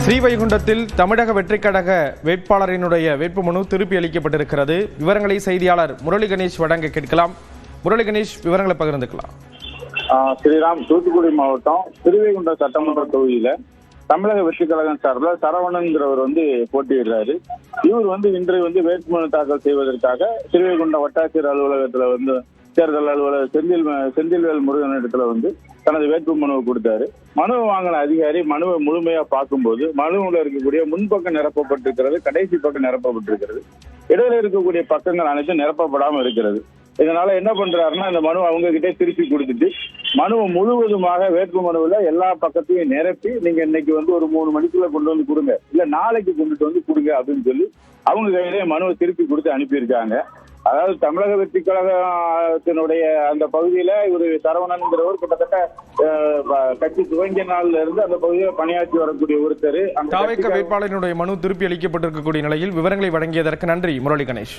ஸ்ரீவைகுண்டத்தில் தமிழக வெற்றிக் கழக வேட்பாளரினுடைய வேட்புமனு திருப்பி அளிக்கப்பட்டிருக்கிறது. விவரங்களை செய்தியாளர் முரளி கணேஷ் வழங்க கேட்கலாம். முரளி கணேஷ், விவரங்களை பகிர்ந்துக்கலாம். ஸ்ரீராம், தூத்துக்குடி மாவட்டம் ஸ்ரீவைகுண்டம் சட்டமன்ற தொகுதியில தமிழக வெற்றிக் கழகம் சார்பில் சரவணன்கிறவர் போட்டியிடுறாரு. இவர் இன்று வேட்புமனு தாக்கல் செய்வதற்காக ஸ்ரீவைகுண்டம் வட்டாட்சியர் அலுவலகத்துல தேர்தல் அலுவலர் செந்தில்வேல் முருகன் இடத்துல தனது வேட்பு மனுவை கொடுத்தாரு. மனுவை வாங்கின அதிகாரி மனுவை முழுமையா பார்க்கும்போது மனுவில் இருக்கக்கூடிய முன்பக்கம் நிரப்பப்பட்டிருக்கிறது, கடைசி பக்கம் நிரப்பப்பட்டிருக்கிறது, இடையில இருக்கக்கூடிய பக்கங்கள் அனைத்தும் நிரப்பப்படாம இருக்கிறது. இதனால என்ன பண்றாருன்னா, இந்த மனு அவங்க கிட்டே திருப்பி கொடுத்துட்டு மனுவை முழுவதுமாக வேட்பு மனுவில் எல்லா பக்கத்தையும் நிரப்பி நீங்க இன்னைக்கு ஒரு 3 மணிக்குள்ள கொண்டு கொடுங்க, இல்ல நாளைக்கு கொண்டுட்டு கொடுங்க அப்படின்னு சொல்லி அவங்க கையிலே மனுவை திருப்பி கொடுத்து அனுப்பியிருக்காங்க. அதாவது தமிழக வெற்றி கழகத்தினுடைய அந்த பகுதியில இவர் சரவணன்கிறவர் கிட்டத்தட்ட கட்சி துவங்கிய நாள்ல இருந்து அந்த பகுதியில பணியாற்றி வரக்கூடிய ஒருத்தர். வேட்பாளரினுடைய மனு திருப்பி அளிக்கப்பட்டிருக்கக்கூடிய நிலையில் விவரங்களை வழங்கியதற்கு நன்றி முரளி கணேஷ்.